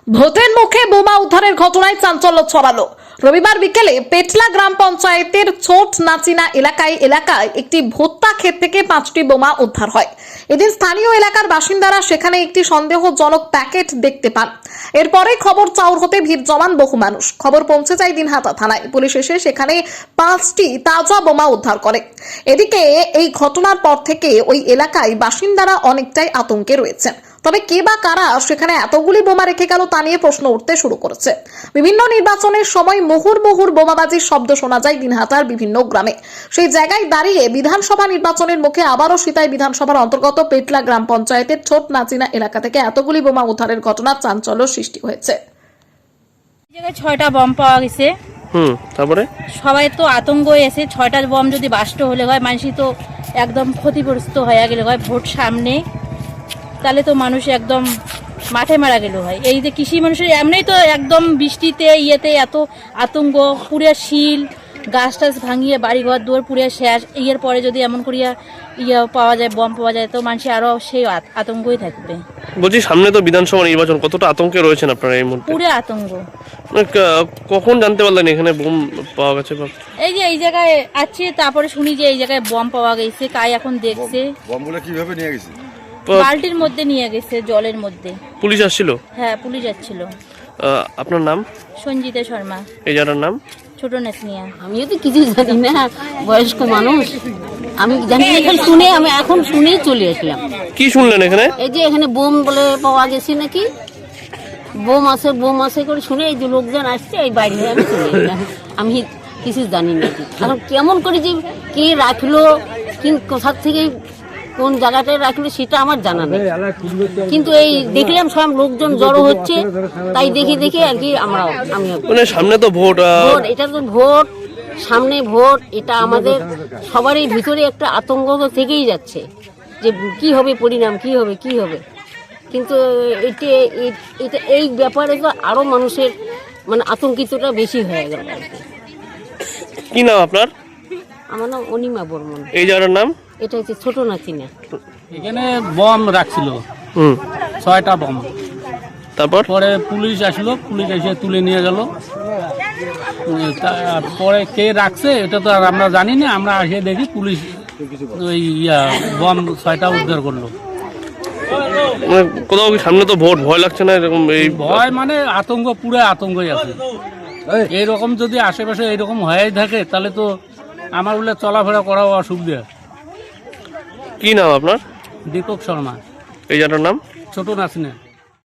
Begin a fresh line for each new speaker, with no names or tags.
ভোটের মুখে বোমা উদ্ধারের ঘটনায় চাঞ্চল্য ছড়ালো। রবিবার বিকেলে পেটলা গ্রাম পঞ্চায়েতের ছোট নাচিনা এলাকায় একটি ভুট্টা ক্ষেত থেকে 5টি বোমা উদ্ধার হয়। এদিন স্থানীয় এলাকার বাসিন্দারা সেখানে একটি সন্দেহজনক প্যাকেট দেখতে পান। এরপরে খবর চাউর হতে ভিড় জমান বহু মানুষ। খবর পৌঁছে যায় দিনহাটা থানায়। পুলিশ এসে সেখানে 5টি তাজা বোমা উদ্ধার করে। এদিকে এই ঘটনার পর থেকে ওই এলাকায় বাসিন্দারা অনেকটাই আতঙ্কে রয়েছেন। তবে কে বা কারা সেখানে এতগুলি বোমা রেখে গেল তা নিয়ে প্রশ্ন উঠতে শুরু করেছে। বিভিন্ন নির্বাচনের সময় মুহুর্মুহুর বোমাবাজির শব্দ শোনা যায় দিনহাটার বিভিন্ন গ্রামে। সেই জায়গায় দাঁড়িয়ে বিধানসভা নির্বাচনের মুখে আবারও সিতাই বিধানসভার অন্তর্গত পেটলা গ্রাম পঞ্চায়েতের ছোট নাচিনা এলাকা থেকে এতগুলি বোমা উদ্ধারের ঘটনা চাঞ্চল্য সৃষ্টি হয়েছে।
জায়গায় 6টা বম পাওয়া গেছে।
তারপরে
সবাই তো আতঙ্ক এসে 6টা বম যদি বাস্ট হলে হয় মানুষই তো একদম ক্ষতিগ্রস্ত হয়ে গেলে হয়। ভোট সামনে, তাহলে তো মানুষ একদম মাঠে মারা গেল হয়। এই যে কৃষি মানুষের এমনিই তো একদম বৃষ্টিতে ইয়েতে এত আতঙ্ক, পুরে শিল গাছ টাছ ভাঙিয়ে বাড়িঘর দুয়ার পুড়ে শেষ। এর পরে যদি এমন করিয়া পাওয়া যায়, বম পাওয়া যায়, তো মানুষ আরো সেই আতঙ্কই থাকবে।
বলছি সামনে তো বিধানসভা নির্বাচন, কতটা আতঙ্কে রয়েছেন আপনারা এই মুহূর্তে?
পুরে আতঙ্ক।
কখন জানতে পারলেন এখানে বোম পাওয়া গেছে?
এই যে এই জায়গায় আছে, তারপরে শুনি যে এই জায়গায় বম পাওয়া গেছে। কাই এখন দেখছে।
বমগুলো কিভাবে নিয়ে গেছে?
বালতির মধ্যে নিয়ে গেছে, জলের মধ্যে।
পুলিশ আসছিল?
হ্যাঁ, পুলিশ আসছিল।
আপনার নাম?
সঞ্জিতা শর্মা।
এই জায়গাটার নাম?
ছোট নাচনিয়া।
আমিও তো কিছু জানি না, বয়স্ক মানুষ। আমি জানি না, এখন শুনেই চলে আসলাম।
কি শুনলেন এখানে?
এই যে এখানে বোম বলে পাওয়া গেছে নাকি, বোম আছে করে শুনে এই যে লোকজন আসছে, এই বাইরে হয়ে আমি চলে এলাম। আমি কিছু জানি না। এখন কেমন করে যে কে রাখলো, কোথার থেকে কোন জায়গাটায় রাখলো সেটা আমার জানা নেই, কিন্তু এই দেখলাম সব লোকজন জড়ো হচ্ছে, তাই দেখে আর কি আমি
সামনে তো ভোট,
এটা তো ভোট, সামনে ভোট, এটা আমাদের সবারই ভিতরে একটা আতঙ্ক থেকেই যাচ্ছে যে কি হবে পরিণাম, কি হবে। কিন্তু এটা এই ব্যাপারে তো আরো মানুষের মানে আতঙ্কিতটা বেশি হয়ে গেল।
কি নাম আপনার?
আমার নাম অনিমা বর্মন।
এই জায়গাটার নাম?
এটা হচ্ছে ছোট নাচিনা।
এখানে বম রাখছিল 6টা বম।
তারপর
পরে পুলিশ আসলো, পুলিশ এসে তুলে নিয়ে গেল। পরে কে রাখছে এটা তো আর আমরা জানি না। আমরা এসে দেখি পুলিশ ওই বম 6টা উদ্ধার করলো।
কোথাও সামনে তো ভোট, ভয় লাগছে না এরকম? এই
ভয় মানে আতঙ্ক, পুরো আতঙ্কই আছে। এইরকম যদি আশেপাশে এইরকম হয়ে থাকে তাহলে তো আমার বলে চলাফেরা করাও অসুবিধা।
কি নাম আপনার?
দীপক শর্মা।
এই জায়গাটার নাম?
ছোট নাচনে।